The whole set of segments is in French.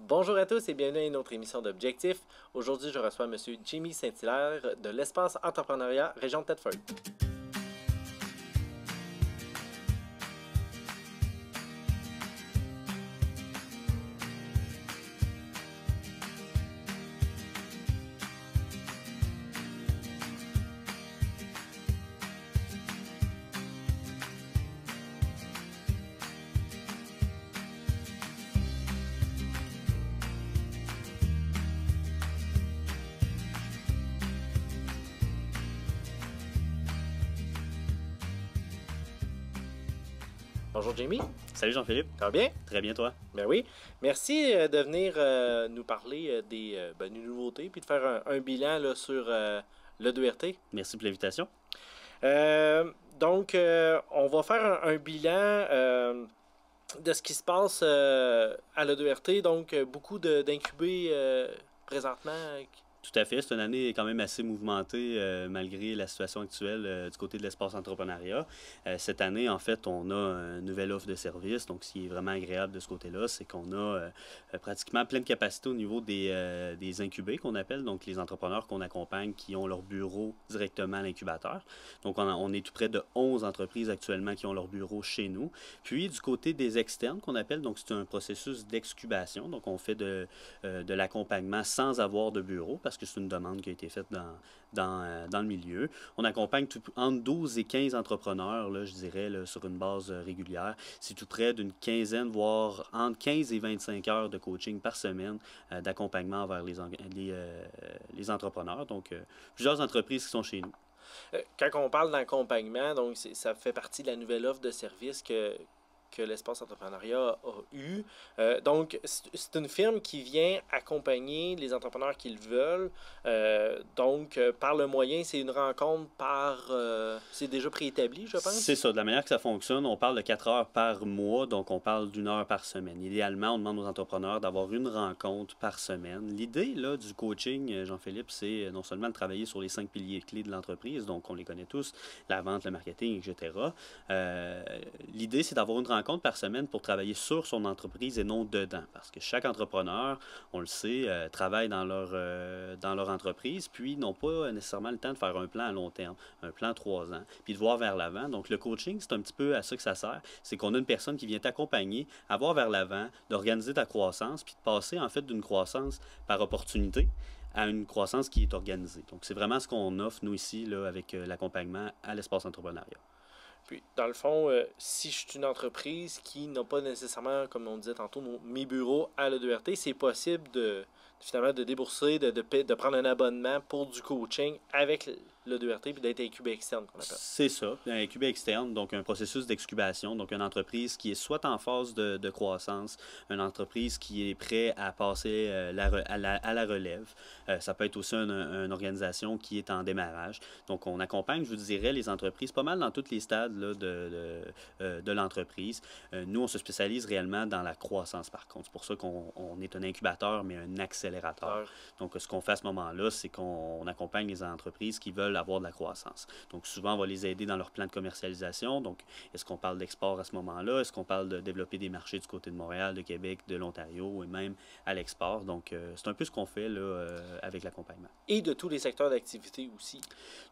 Bonjour à tous et bienvenue à une autre émission d'Objectif. Aujourd'hui, je reçois M. Jimmy Saint-Hilaire de l'Espace Entrepreneuriat, région de Thetford. Bonjour Jimmy, Salut Jean-Philippe, ça va bien? très bien toi? Ben oui. Merci de venir nous parler des nouveautés puis de faire un bilan là, sur l'E2RT. Merci pour l'invitation. On va faire un bilan de ce qui se passe à l'E2RT. Donc, beaucoup d'incubés présentement. Tout à fait, c'est une année quand même assez mouvementée malgré la situation actuelle du côté de l'espace entrepreneuriat. Cette année, en fait, on a une nouvelle offre de service. Donc, ce qui est vraiment agréable de ce côté-là, c'est qu'on a pratiquement pleine capacité au niveau des incubés qu'on appelle, donc les entrepreneurs qu'on accompagne qui ont leur bureau directement à l'incubateur. Donc, on est tout près de 11 entreprises actuellement qui ont leur bureau chez nous. Puis, du côté des externes qu'on appelle, donc c'est un processus d'excubation. Donc, on fait de l'accompagnement sans avoir de bureau parce que c'est une demande qui a été faite dans le milieu. On accompagne entre 12 et 15 entrepreneurs, là, je dirais, là, sur une base régulière. C'est tout près d'une quinzaine, voire entre 15 et 25 heures de coaching par semaine d'accompagnement envers les entrepreneurs. Donc, plusieurs entreprises qui sont chez nous. Quand on parle d'accompagnement, donc ça fait partie de la nouvelle offre de service que l'Espace Entrepreneuriat a eu. C'est une firme qui vient accompagner les entrepreneurs qu'ils veulent. Par le moyen, c'est une rencontre c'est déjà préétabli, je pense? C'est ça. De la manière que ça fonctionne, on parle de 4 heures par mois, donc on parle d'1 heure par semaine. Idéalement, on demande aux entrepreneurs d'avoir une rencontre par semaine. L'idée là, du coaching, Jean-Philippe, c'est non seulement de travailler sur les 5 piliers clés de l'entreprise, donc on les connaît tous, la vente, le marketing, etc. L'idée, c'est d'avoir une rencontre par semaine pour travailler sur son entreprise et non dedans. Parce que chaque entrepreneur, on le sait, travaille dans leur entreprise, puis n'ont pas nécessairement le temps de faire un plan à long terme, un plan 3 ans, puis de voir vers l'avant. Donc le coaching, c'est un petit peu à ça que ça sert. C'est qu'on a une personne qui vient t'accompagner à voir vers l'avant, d'organiser ta croissance, puis de passer en fait d'une croissance par opportunité à une croissance qui est organisée. Donc c'est vraiment ce qu'on offre, nous ici, là, avec l'accompagnement à l'espace entrepreneuriat. Puis, dans le fond, si je suis une entreprise qui n'a pas nécessairement, comme on disait tantôt, mes bureaux à l'E2RT, c'est possible finalement de débourser, de prendre un abonnement pour du coaching avec l'E2RT puis d'être incubé externe, qu'on appelle. C'est ça, un incubé externe, donc un processus d'excubation, donc une entreprise qui est soit en phase de croissance, une entreprise qui est prête à passer à la relève. Ça peut être aussi une organisation qui est en démarrage. Donc on accompagne, je vous dirais, les entreprises pas mal dans tous les stades là, de l'entreprise. Nous, on se spécialise réellement dans la croissance par contre. C'est pour ça qu'on est un incubateur, mais un accélérateur. Donc ce qu'on fait à ce moment-là, c'est qu'on accompagne les entreprises qui veulent avoir de la croissance. Donc souvent, on va les aider dans leur plan de commercialisation. Donc, est-ce qu'on parle d'export à ce moment-là? Est-ce qu'on parle de développer des marchés du côté de Montréal, de Québec, de l'Ontario et même à l'export? Donc, c'est un peu ce qu'on fait là, avec l'accompagnement. Et de tous les secteurs d'activité aussi.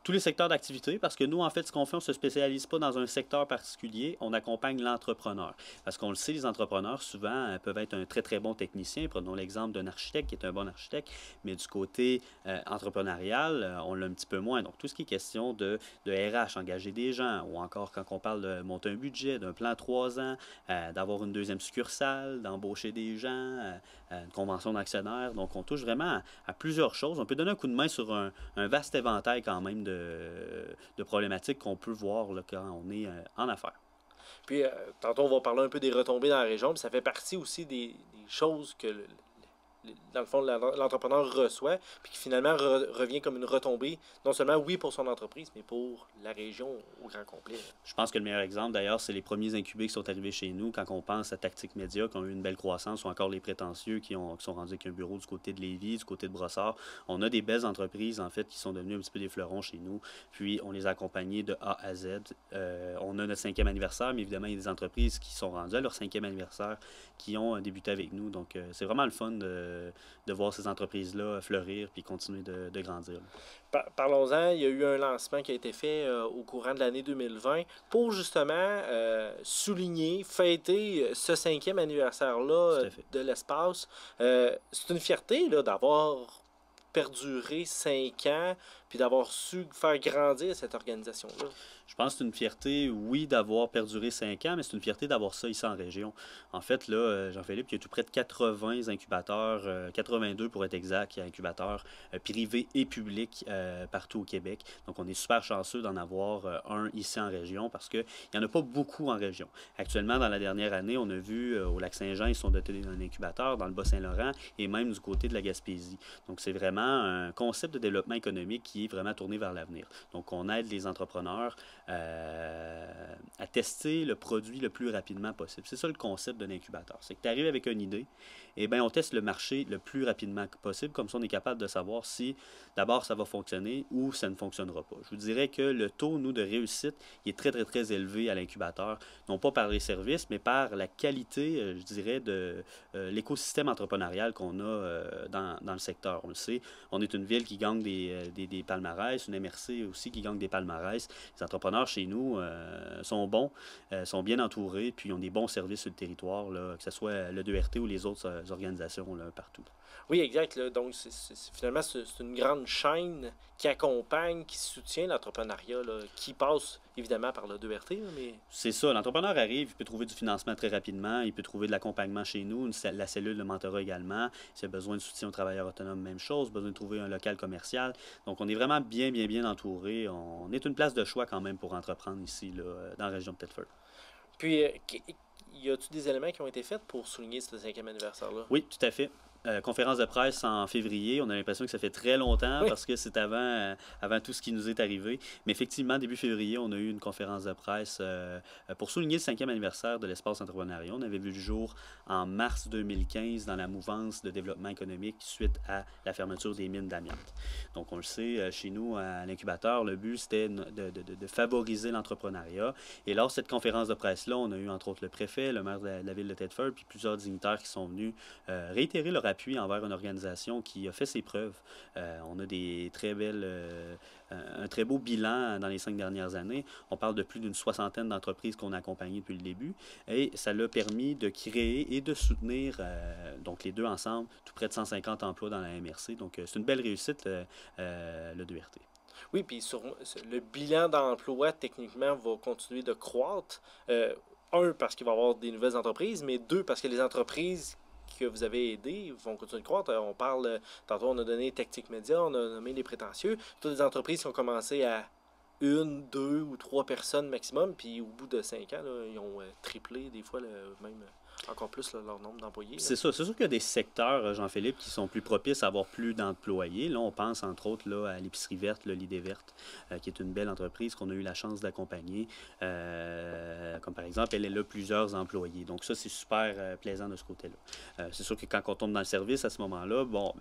Tous les secteurs d'activité, parce que nous, en fait, ce qu'on fait, on ne se spécialise pas dans un secteur particulier, on accompagne l'entrepreneur. Parce qu'on le sait, les entrepreneurs, souvent, peuvent être un très, très bon technicien. Prenons l'exemple d'un architecte qui est un bon architecte, mais du côté entrepreneurial, on l'a un petit peu moins. Donc, tout ce qui est question de RH, engager des gens, ou encore quand on parle de monter un budget, d'un plan 3 ans, d'avoir une deuxième succursale, d'embaucher des gens, une convention d'actionnaires. Donc, on touche vraiment à plusieurs choses. On peut donner un coup de main sur un vaste éventail quand même de problématiques qu'on peut voir là, quand on est en affaires. Puis, tantôt, on va parler un peu des retombées dans la région, puis ça fait partie aussi des choses que dans le fond, l'entrepreneur reçoit, puis qui finalement revient comme une retombée, non seulement, oui, pour son entreprise, mais pour la région au grand complet. Je pense que le meilleur exemple, d'ailleurs, c'est les premiers incubés qui sont arrivés chez nous. Quand on pense à Tactique Média, qui ont eu une belle croissance, ou encore les prétentieux qui sont rendus avec un bureau du côté de Lévis, du côté de Brossard. On a des belles entreprises, en fait, qui sont devenues un petit peu des fleurons chez nous. Puis, on les a accompagnés de A à Z. On a notre 5e anniversaire, mais évidemment, il y a des entreprises qui sont rendues à leur 5e anniversaire, qui ont débuté avec nous. Donc, c'est vraiment le fun de voir ces entreprises-là fleurir puis continuer de grandir. Parlons-en, il y a eu un lancement qui a été fait au courant de l'année 2020 pour justement souligner, fêter ce 5e anniversaire-là de l'espace. C'est une fierté là, d'avoir perduré 5 ans puis d'avoir su faire grandir cette organisation-là. Je pense que c'est une fierté, oui, d'avoir perduré 5 ans, mais c'est une fierté d'avoir ça ici en région. En fait, là, Jean-Philippe, il y a tout près de 80 incubateurs, 82 pour être exact, incubateurs privés et publics partout au Québec. Donc, on est super chanceux d'en avoir un ici en région parce qu'il n'y en a pas beaucoup en région. Actuellement, dans la dernière année, on a vu au Lac-Saint-Jean, ils sont dotés d'un incubateur, dans le Bas-Saint-Laurent et même du côté de la Gaspésie. Donc, c'est vraiment un concept de développement économique qui est vraiment tourné vers l'avenir. Donc, on aide les entrepreneurs à tester le produit le plus rapidement possible. C'est ça le concept d'un incubateur. C'est que tu arrives avec une idée, et bien on teste le marché le plus rapidement possible, comme ça on est capable de savoir si d'abord ça va fonctionner ou ça ne fonctionnera pas. Je vous dirais que le taux, nous, de réussite, il est très, très, très élevé à l'incubateur, non pas par les services, mais par la qualité, je dirais, de l'écosystème entrepreneurial qu'on a dans le secteur. On le sait, on est une ville qui gagne des palmarès, une MRC aussi qui gagne des palmarès. Les entrepreneurs chez nous sont bons, sont bien entourés, puis ont des bons services sur le territoire, là, que ce soit le 2RT ou les autres organisations là, partout. Oui, exact. Là. Donc, finalement, c'est une grande chaîne qui accompagne, qui soutient l'entrepreneuriat, là, qui passe évidemment par le 2RT. Là, mais... C'est ça. L'entrepreneur arrive, il peut trouver du financement très rapidement, il peut trouver de l'accompagnement chez nous, la cellule de mentorat également. S'il a besoin de soutien aux travailleurs autonomes, même chose, besoin de trouver un local commercial. Donc, on est vraiment bien, bien, bien entouré. On est une place de choix quand même pour entreprendre ici, là, dans la région de Thetford. Puis, y a-t-il des éléments qui ont été faits pour souligner ce 5e anniversaire-là? Oui, tout à fait. Conférence de presse en février. On a l'impression que ça fait très longtemps parce que c'est avant tout ce qui nous est arrivé. Mais effectivement, début février, on a eu une conférence de presse pour souligner le 5e anniversaire de l'espace entrepreneurial. On avait vu le jour en mars 2015 dans la mouvance de développement économique suite à la fermeture des mines d'amiante. Donc, on le sait, chez nous, à l'incubateur, le but, c'était de favoriser l'entrepreneuriat. Et lors de cette conférence de presse-là, on a eu entre autres le préfet, le maire de la ville de Thetford, puis plusieurs dignitaires qui sont venus réitérer leur appui envers une organisation qui a fait ses preuves. On a un très beau bilan dans les 5 dernières années. On parle de plus d'une 60aine d'entreprises qu'on a accompagnées depuis le début et ça l'a permis de créer et de soutenir, donc les deux ensemble, tout près de 150 emplois dans la MRC. Donc c'est une belle réussite, le 2RT. Oui, puis le bilan d'emploi, techniquement, va continuer de croître. Un, parce qu'il va y avoir des nouvelles entreprises, mais deux, parce que les entreprises que vous avez aidées vont continuer de croître. On parle, tantôt on a donné Tactique Média, on a nommé les prétentieux. Toutes les entreprises qui ont commencé à 1, 2 ou 3 personnes maximum, puis au bout de 5 ans, là, ils ont triplé, des fois même encore plus là, leur nombre d'employés. C'est ça. C'est sûr qu'il y a des secteurs, Jean-Philippe, qui sont plus propices à avoir plus d'employés. Là, on pense entre autres là, à l'épicerie verte, l'idée verte, qui est une belle entreprise qu'on a eu la chance d'accompagner. Comme par exemple, elle a plusieurs employés. Donc ça, c'est super plaisant de ce côté-là. C'est sûr que quand on tombe dans le service à ce moment-là, bon,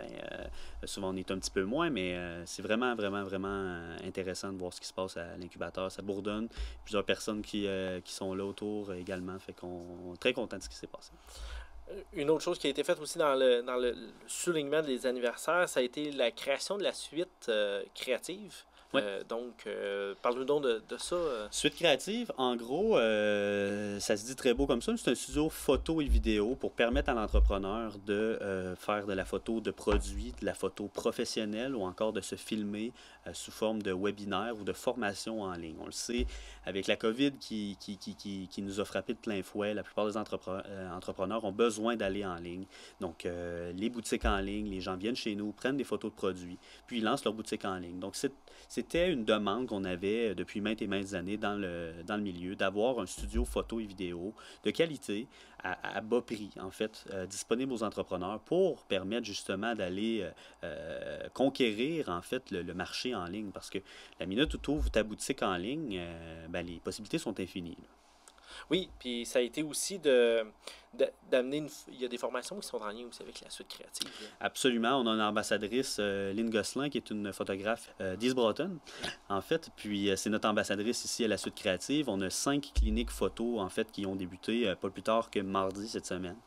souvent on est un petit peu moins, mais c'est vraiment, vraiment, vraiment intéressant de voir ce qui se passe à l'incubateur. Ça bourdonne. Plusieurs personnes qui sont là autour également. Fait qu'on est très content de ce qui s'est passé. Une autre chose qui a été faite aussi dans le soulignement des anniversaires, ça a été la création de la suite créative. Oui. Donc, parle-nous donc de ça. Suite créative, en gros, ça se dit très beau comme ça. C'est un studio photo et vidéo pour permettre à l'entrepreneur de faire de la photo de produits, de la photo professionnelle ou encore de se filmer sous forme de webinaire ou de formation en ligne. On le sait, avec la COVID qui nous a frappé de plein fouet, la plupart des entrepreneurs ont besoin d'aller en ligne. Donc, les boutiques en ligne, les gens viennent chez nous, prennent des photos de produits, puis ils lancent leur boutique en ligne. Donc, c'est c'était une demande qu'on avait depuis maintes et maintes années dans le milieu, d'avoir un studio photo et vidéo de qualité à bas prix, en fait, disponible aux entrepreneurs pour permettre justement d'aller conquérir, en fait, le marché en ligne. Parce que la minute où tu ouvres ta boutique en ligne, ben, les possibilités sont infinies, là. Oui, puis ça a été aussi d'amener il y a des formations qui sont en lien aussi avec la suite créative, là. Absolument. On a une ambassadrice, Lynn Gosselin, qui est une photographe d'East Broughton, en fait. Puis c'est notre ambassadrice ici à la Suite Créative. On a 5 cliniques photo, en fait, qui ont débuté pas plus tard que mardi cette semaine.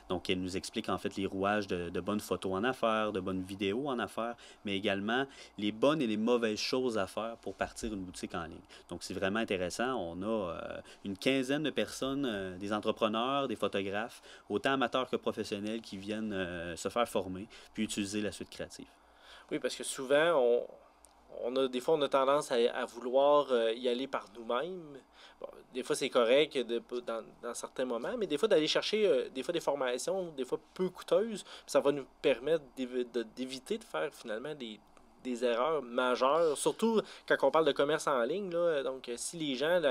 Donc, elle nous explique, en fait, les rouages de bonnes photos en affaires, de bonnes vidéos en affaires, mais également les bonnes et les mauvaises choses à faire pour partir une boutique en ligne. Donc, c'est vraiment intéressant. On a une quinzaine de personnes, des entrepreneurs, des photographes, autant amateurs que professionnels, qui viennent se faire former puis utiliser la suite créative. Oui, parce que souvent, des fois, on a tendance à vouloir y aller par nous-mêmes. Bon, des fois, c'est correct dans certains moments, mais des fois, d'aller chercher des fois des formations, des fois peu coûteuses, ça va nous permettre d'éviter de faire finalement des erreurs majeures, surtout quand on parle de commerce en ligne, là. Donc, si les gens,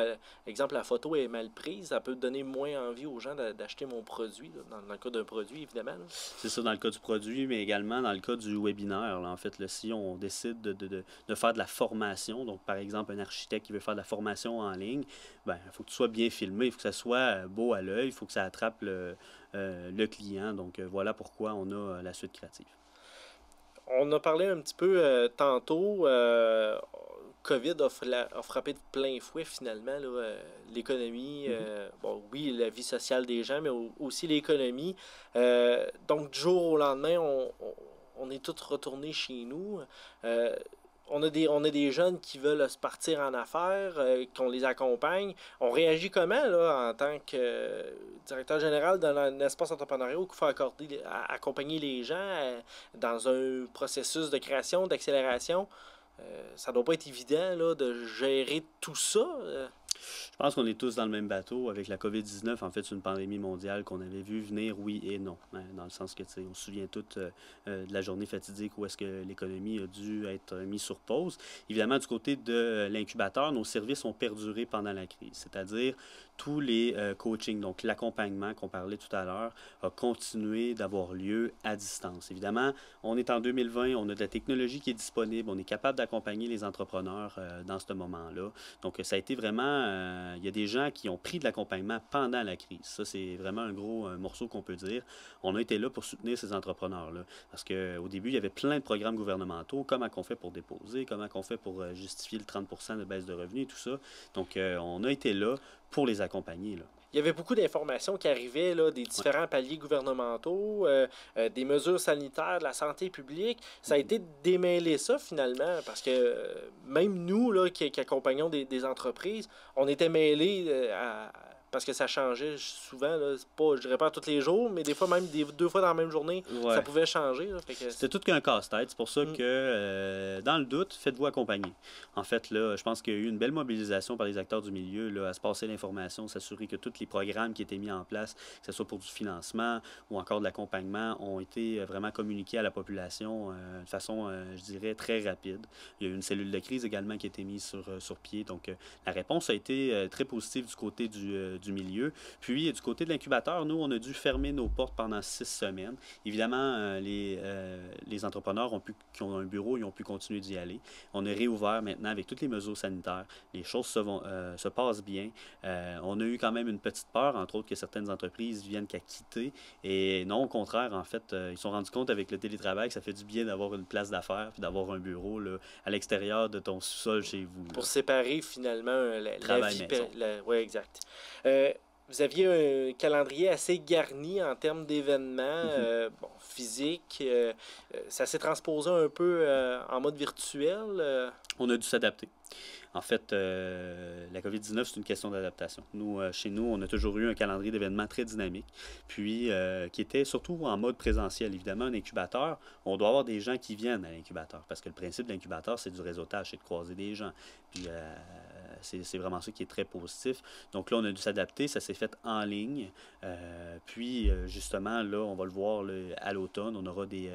exemple, la photo est mal prise, ça peut donner moins envie aux gens d'acheter mon produit, là, dans le cas d'un produit, évidemment, là. C'est ça dans le cas du produit, mais également dans le cas du webinaire, là. En fait, là, si on décide de faire de la formation, donc par exemple un architecte qui veut faire de la formation en ligne, ben, il faut que tu sois bien filmé, il faut que ça soit beau à l'œil, il faut que ça attrape le client. Donc, voilà pourquoi on a la suite créative. On a parlé un petit peu tantôt. COVID a frappé de plein fouet finalement là, l'économie, bon oui, la vie sociale des gens, mais aussi l'économie. Donc du jour au lendemain, on est tous retournés chez nous. Euh, on a des jeunes qui veulent se partir en affaires, qu'on les accompagne. On réagit comment là, en tant que directeur général d'un espace entrepreneurial qu'il faut accompagner les gens dans un processus de création, d'accélération? Ça doit pas être évident là, de gérer tout ça. Je pense qu'on est tous dans le même bateau avec la COVID-19. En fait, c'est une pandémie mondiale qu'on avait vu venir, oui et non. Hein, dans le sens que, tu sais, on se souvient tous de la journée fatidique où est-ce que l'économie a dû être mise sur pause. Évidemment, du côté de l'incubateur, nos services ont perduré pendant la crise. C'est-à-dire, tous les coachings, donc l'accompagnement qu'on parlait tout à l'heure, a continué d'avoir lieu à distance. Évidemment, on est en 2020, on a de la technologie qui est disponible, on est capable d'accompagner les entrepreneurs dans ce moment-là. Donc, ça a été vraiment... il y a des gens qui ont pris de l'accompagnement pendant la crise. Ça, c'est vraiment un gros morceau qu'on peut dire. On a été là pour soutenir ces entrepreneurs-là. Parce qu'au début, il y avait plein de programmes gouvernementaux. Comment on fait pour déposer? Comment on fait pour justifier le 30% de baisse de revenus et tout ça? Donc, on a été là pour les accompagner, là. Il y avait beaucoup d'informations qui arrivaient là, des différents paliers gouvernementaux, des mesures sanitaires, de la santé publique. Ça a été de démêler ça finalement, parce que même nous là, qui accompagnons des entreprises, on était mêlés parce que ça changeait souvent. Là, pas, je dirais pas tous les jours, mais des fois même 2 fois dans la même journée, ça pouvait changer. Là, c'était tout qu'un casse-tête. C'est pour ça que, dans le doute, faites-vous accompagner. En fait, là, je pense qu'il y a eu une belle mobilisation par les acteurs du milieu là, à se passer l'information, s'assurer que tous les programmes qui étaient mis en place, que ce soit pour du financement ou encore de l'accompagnement, ont été vraiment communiqués à la population de façon, je dirais, très rapide. Il y a eu une cellule de crise également qui a été mise sur pied. Donc, la réponse a été très positive du côté du milieu. Puis, du côté de l'incubateur, nous, on a dû fermer nos portes pendant 6 semaines. Évidemment, les entrepreneurs qui ont un bureau, ils ont pu continuer d'y aller. On est réouvert maintenant avec toutes les mesures sanitaires. Les choses se passent bien. On a eu quand même une petite peur, entre autres, que certaines entreprises viennent qu'à quitter. Et non, au contraire, en fait, ils se sont rendus compte avec le télétravail que ça fait du bien d'avoir une place d'affaires puis d'avoir un bureau là, à l'extérieur de ton sous-sol chez vous. Là. Pour séparer finalement la vie... Oui, exact. Vous aviez un calendrier assez garni en termes d'événements physiques. Ça s'est transposé un peu en mode virtuel. On a dû s'adapter. En fait, la COVID-19, c'est une question d'adaptation. Nous, chez nous, on a toujours eu un calendrier d'événements très dynamique, puis qui était surtout en mode présentiel. Évidemment, un incubateur, on doit avoir des gens qui viennent à l'incubateur, parce que le principe de l'incubateur, c'est du réseautage, c'est de croiser des gens. Puis, c'est vraiment ça qui est très positif. Donc là, on a dû s'adapter, ça s'est fait en ligne. Puis, justement, là, on va le voir là, à l'automne, on aura des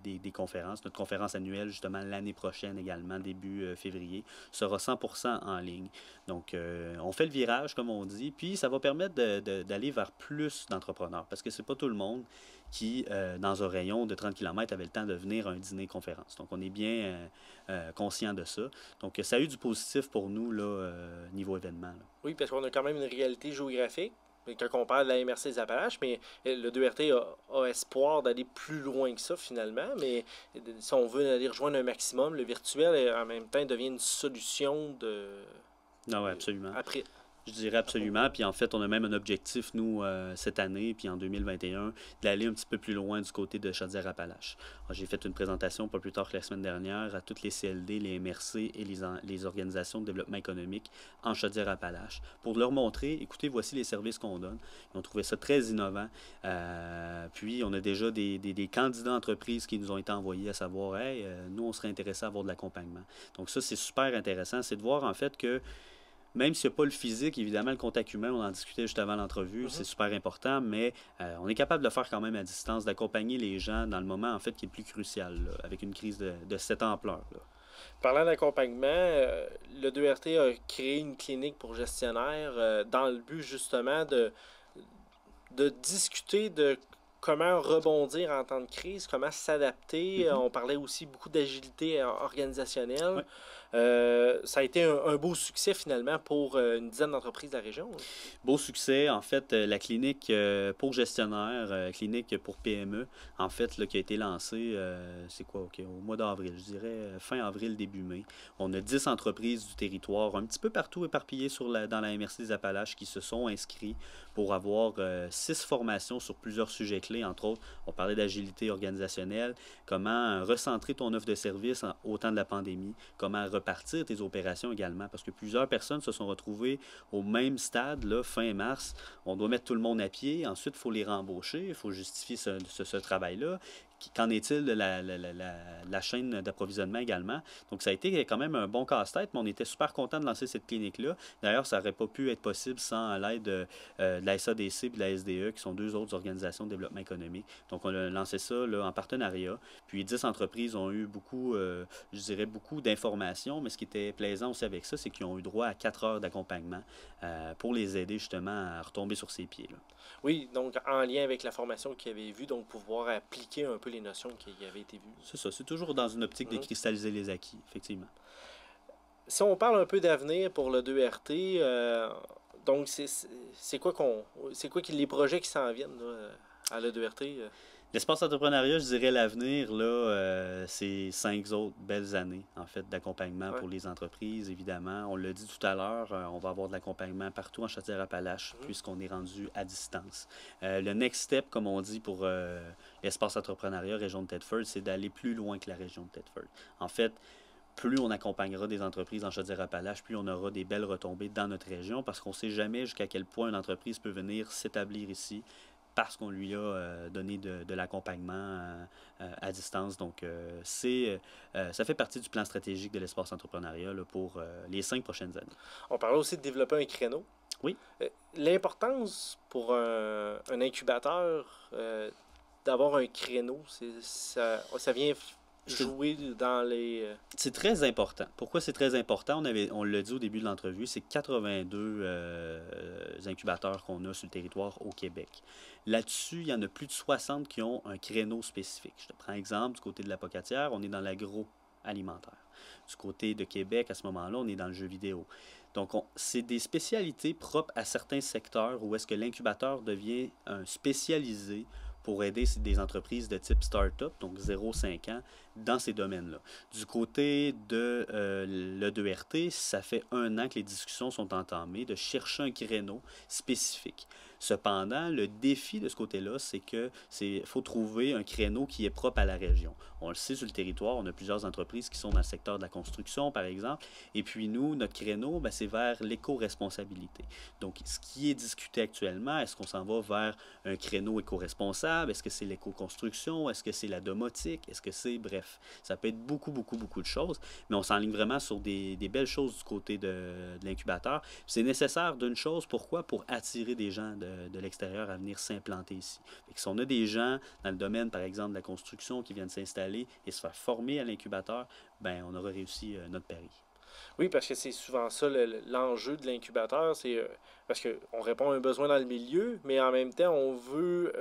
des conférences. Notre conférence annuelle, justement, l'année prochaine également, début février, sera 100% en ligne. Donc, on fait le virage, comme on dit, puis ça va permettre d'aller vers plus d'entrepreneurs, parce que c'est pas tout le monde qui, dans un rayon de 30 km, avait le temps de venir à un dîner-conférence. Donc, on est bien conscient de ça. Donc, ça a eu du positif pour nous, là, niveau événement, là. Oui, parce qu'on a quand même une réalité géographique. Quand on parle de la MRC des Appalaches, mais le 2RT a espoir d'aller plus loin que ça finalement. Mais si on veut aller rejoindre un maximum, le virtuel en même temps devient une solution Ah ouais, absolument. après. Je dirais absolument. Puis en fait, on a même un objectif, nous, cette année, puis en 2021, d'aller un petit peu plus loin du côté de Chaudière-Appalaches. J'ai fait une présentation pas plus tard que la semaine dernière à toutes les CLD, les MRC et les organisations de développement économique en Chaudière-Appalaches pour leur montrer, écoutez, voici les services qu'on donne. Ils ont trouvé ça très innovant. Puis on a déjà des candidats entreprises qui nous ont été envoyés à savoir, hey, nous, on serait intéressés à avoir de l'accompagnement. Donc ça, c'est super intéressant. C'est de voir en fait que même s'il n'y a pas le physique, évidemment, le contact humain, on en discutait juste avant l'entrevue, c'est super important, mais on est capable de le faire quand même à distance, d'accompagner les gens dans le moment, en fait, qui est le plus crucial, là, avec une crise de cette ampleur, là. Parlant d'accompagnement, le 2RT a créé une clinique pour gestionnaires dans le but, justement, de discuter de comment rebondir en temps de crise, comment s'adapter. On parlait aussi beaucoup d'agilité organisationnelle. Ouais. Ça a été un beau succès finalement pour une dizaine d'entreprises de la région. Beau succès, en fait, la clinique pour gestionnaire, clinique pour PME, en fait, là, qui a été lancée, c'est quoi, OK, au mois d'avril, je dirais fin avril, début mai. On a 10 entreprises du territoire, un petit peu partout éparpillées dans la MRC des Appalaches, qui se sont inscrits pour avoir 6 formations sur plusieurs sujets clés, entre autres, on parlait d'agilité organisationnelle, comment recentrer ton offre de service au temps de la pandémie, comment repartir tes opérations également, parce que plusieurs personnes se sont retrouvées au même stade, là, fin mars. On doit mettre tout le monde à pied, ensuite il faut les rembaucher, il faut justifier ce travail-là. Qu'en est-il de la chaîne d'approvisionnement également? Donc, ça a été quand même un bon casse-tête, mais on était super content de lancer cette clinique-là. D'ailleurs, ça n'aurait pas pu être possible sans l'aide de la SADC et de la SDE, qui sont deux autres organisations de développement économique. Donc, on a lancé ça là, en partenariat. Puis, 10 entreprises ont eu beaucoup, je dirais, beaucoup d'informations, mais ce qui était plaisant aussi avec ça, c'est qu'ils ont eu droit à 4 heures d'accompagnement pour les aider justement à retomber sur ses pieds, là. Oui, donc en lien avec la formation qu'ils avaient vue, donc pouvoir appliquer un peu les notions qui avaient été vues. C'est ça, c'est toujours dans une optique de cristalliser les acquis, effectivement. Si on parle un peu d'avenir pour le 2RT, donc c'est quoi les projets qui s'en viennent là, à le 2RT? L'espace entrepreneuriat, je dirais l'avenir, là, c'est 5 autres belles années, en fait, d'accompagnement pour les entreprises, évidemment. On l'a dit tout à l'heure, on va avoir de l'accompagnement partout en Chaudière-Appalaches, puisqu'on est rendu à distance. Le next step, comme on dit pour l'espace entrepreneuriat région de Thetford, c'est d'aller plus loin que la région de Thetford. En fait, plus on accompagnera des entreprises en Chaudière-Appalaches, plus on aura des belles retombées dans notre région, parce qu'on ne sait jamais jusqu'à quel point une entreprise peut venir s'établir ici, parce qu'on lui a donné de l'accompagnement à distance. Donc, ça fait partie du plan stratégique de l'espace entrepreneuriat là, pour les 5 prochaines années. On parlait aussi de développer un créneau. Oui. L'importance pour un incubateur d'avoir un créneau, ça vient jouer dans les... C'est très important. Pourquoi c'est très important? On l'a dit au début de l'entrevue, c'est 82 incubateurs qu'on a sur le territoire au Québec. Là-dessus, il y en a plus de 60 qui ont un créneau spécifique. Je te prends exemple, du côté de la Pocatière, on est dans l'agroalimentaire. Du côté de Québec, à ce moment-là, on est dans le jeu vidéo. Donc, c'est des spécialités propres à certains secteurs où est-ce que l'incubateur devient un spécialisé pour aider des entreprises de type start-up, donc 0-5 ans, dans ces domaines-là. Du côté de le 2RT, ça fait 1 an que les discussions sont entamées de chercher un créneau spécifique. Cependant, le défi de ce côté-là, c'est que faut trouver un créneau qui est propre à la région. On le sait sur le territoire, on a plusieurs entreprises qui sont dans le secteur de la construction, par exemple, et puis nous, notre créneau, c'est vers l'éco-responsabilité. Donc, ce qui est discuté actuellement, est-ce qu'on s'en va vers un créneau éco-responsable? Est-ce que c'est l'éco-construction? Est-ce que c'est la domotique? Est-ce que c'est... Bref, ça peut être beaucoup de choses, mais on s'enligne vraiment sur des belles choses du côté de l'incubateur. C'est nécessaire d'une chose, pourquoi? Pour attirer des gens de l'extérieur à venir s'implanter ici. Si on a des gens dans le domaine, par exemple, de la construction qui viennent s'installer et se faire former à l'incubateur, ben on aura réussi notre pari. Oui, parce que c'est souvent ça l'enjeu de l'incubateur, c'est parce qu'on répond à un besoin dans le milieu, mais en même temps, on veut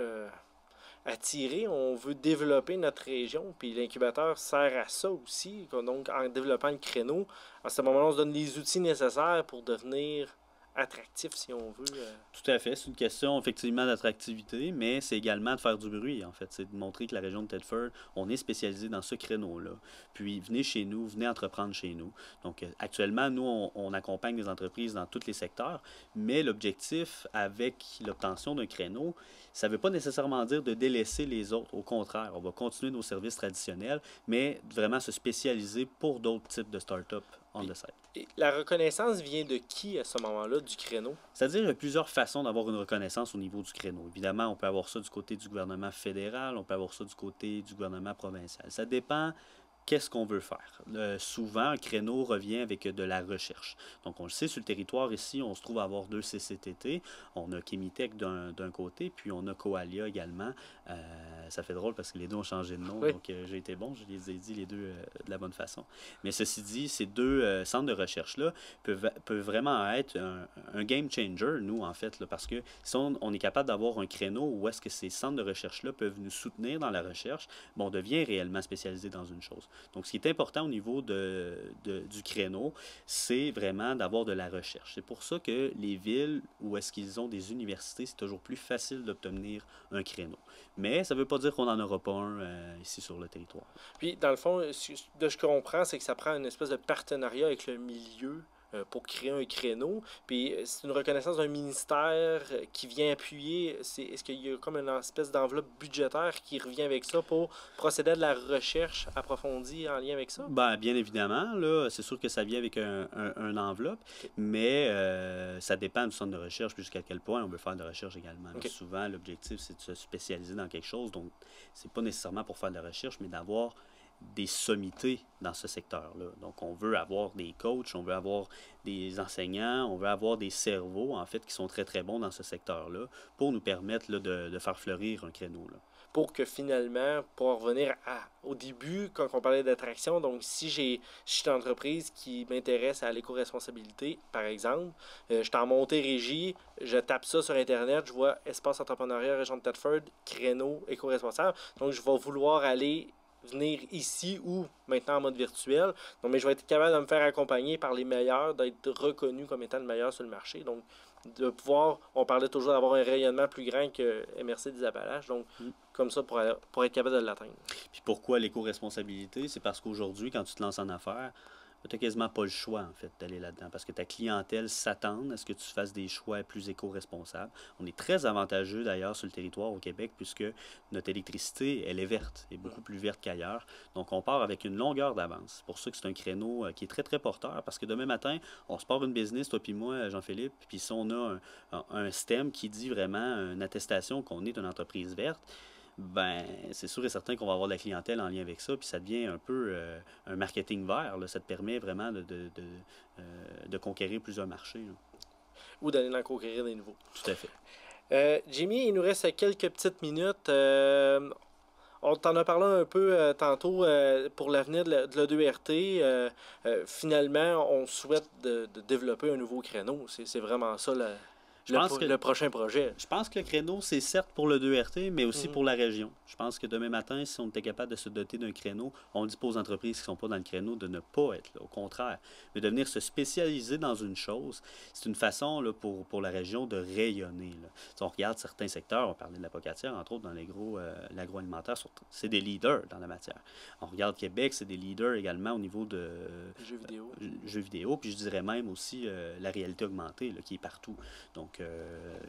attirer, on veut développer notre région, puis l'incubateur sert à ça aussi. Donc, en développant le créneau, à ce moment-là, on se donne les outils nécessaires pour devenir attractif, si on veut. Tout à fait. C'est une question effectivement d'attractivité, mais c'est également de faire du bruit, en fait. C'est de montrer que la région de Thetford, on est spécialisé dans ce créneau-là. Puis venez chez nous, venez entreprendre chez nous. Donc actuellement, nous, on accompagne des entreprises dans tous les secteurs, mais l'objectif avec l'obtention d'un créneau, ça ne veut pas nécessairement dire de délaisser les autres. Au contraire, on va continuer nos services traditionnels, mais vraiment se spécialiser pour d'autres types de start-up on the side. Et la reconnaissance vient de qui à ce moment-là, du créneau? C'est-à-dire qu'il y a plusieurs façons d'avoir une reconnaissance au niveau du créneau. Évidemment, on peut avoir ça du côté du gouvernement fédéral, on peut avoir ça du côté du gouvernement provincial. Ça dépend qu'est-ce qu'on veut faire. Souvent, un créneau revient avec de la recherche. Donc, on le sait, sur le territoire ici, on se trouve à avoir 2 CCTT. On a Chemitech d'un côté, puis on a Coalia également. Ça fait drôle parce que les deux ont changé de nom, oui. Donc j'ai été bon, je les ai dit les deux de la bonne façon. Mais ceci dit, ces deux centres de recherche-là peuvent vraiment être un game changer, nous, en fait, là, parce que si on est capable d'avoir un créneau où est-ce que ces centres de recherche-là peuvent nous soutenir dans la recherche, on devient réellement spécialisé dans une chose. Donc, ce qui est important au niveau du créneau, c'est vraiment d'avoir de la recherche. C'est pour ça que les villes où est-ce qu'ils ont des universités, c'est toujours plus facile d'obtenir un créneau. Mais ça ne veut pas dire qu'on n'en aura pas un ici sur le territoire. Puis, dans le fond, de ce que je comprends, c'est que ça prend une espèce de partenariat avec le milieu pour créer un créneau. Puis, c'est une reconnaissance d'un ministère qui vient appuyer. Est-ce qu'il y a comme une espèce d'enveloppe budgétaire qui revient avec ça pour procéder à de la recherche approfondie en lien avec ça? Bien évidemment, là, c'est sûr que ça vient avec un enveloppe, mais ça dépend du centre de recherche jusqu'à quel point on veut faire de la recherche également. Okay. Souvent, l'objectif, c'est de se spécialiser dans quelque chose, donc c'est pas nécessairement pour faire de la recherche, mais d'avoir des sommités dans ce secteur-là. Donc, on veut avoir des coachs, on veut avoir des enseignants, on veut avoir des cerveaux, en fait, qui sont très, très bons dans ce secteur-là pour nous permettre là, de faire fleurir un créneau. Là. Pour que finalement, pour en revenir au début, quand on parlait d'attraction, donc si je suis une entreprise qui m'intéresse à l'éco-responsabilité, par exemple, je suis en Montérégie, je tape ça sur Internet, je vois Espace entrepreneuriat Région de Thetford, créneau éco-responsable, donc je vais vouloir venir ici ou maintenant en mode virtuel. Donc, mais je vais être capable de me faire accompagner par les meilleurs, d'être reconnu comme étant le meilleur sur le marché. Donc, de pouvoir, on parlait toujours d'avoir un rayonnement plus grand que MRC des Appalaches. Donc, comme ça, pour être capable de l'atteindre. Puis pourquoi l'éco-responsabilité? C'est parce qu'aujourd'hui, quand tu te lances en affaires, tu n'as quasiment pas le choix, en fait, d'aller là-dedans. Parce que ta clientèle s'attend à ce que tu fasses des choix plus éco-responsables. On est très avantageux, d'ailleurs, sur le territoire au Québec, puisque notre électricité, elle est verte, et beaucoup plus verte qu'ailleurs. Donc, on part avec une longueur d'avance. C'est pour ça que c'est un créneau qui est très, très porteur. Parce que demain matin, on se part une business, toi puis moi, Jean-Philippe, puis si on a un STEM qui dit vraiment une attestation qu'on est une entreprise verte, c'est sûr et certain qu'on va avoir de la clientèle en lien avec ça, puis ça devient un peu un marketing vert. Là. Ça te permet vraiment de conquérir plusieurs marchés. Là. Ou d'aller en conquérir des nouveaux. Tout à fait. Jimmy, il nous reste quelques petites minutes. On t'en a parlé un peu tantôt pour l'avenir de l'E2RT. Finalement, on souhaite de développer un nouveau créneau. C'est vraiment ça le prochain projet. Je pense que le créneau, c'est certes pour le 2RT, mais aussi pour la région. Je pense que demain matin, si on était capable de se doter d'un créneau, on dit pas aux entreprises qui ne sont pas dans le créneau de ne pas être là, au contraire. Mais de venir se spécialiser dans une chose, c'est une façon là, pour la région de rayonner. Là. Si on regarde certains secteurs, on parlait de la pocatière, entre autres dans l'agroalimentaire, c'est des leaders dans la matière. On regarde Québec, c'est des leaders également au niveau de jeux vidéo, puis je dirais même aussi la réalité augmentée là, qui est partout. Donc,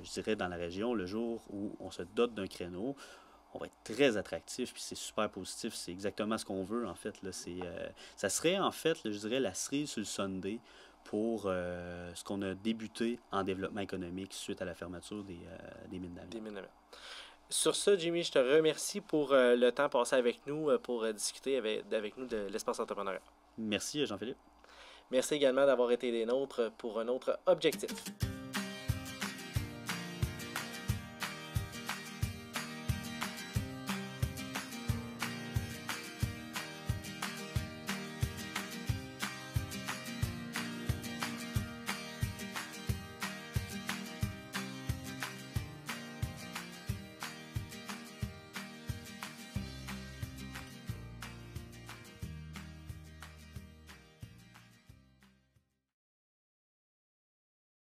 je dirais dans la région, le jour où on se dote d'un créneau, on va être très attractif, puis c'est super positif. C'est exactement ce qu'on veut, en fait. Là. Ça serait, en fait, là, je dirais, la cerise sur le sundae pour ce qu'on a débuté en développement économique suite à la fermeture des mines d'amont. Sur ça, Jimmy, je te remercie pour le temps passé avec nous pour discuter avec nous de l'espace entrepreneurial. Merci, Jean-Philippe. Merci également d'avoir été des nôtres pour un autre objectif.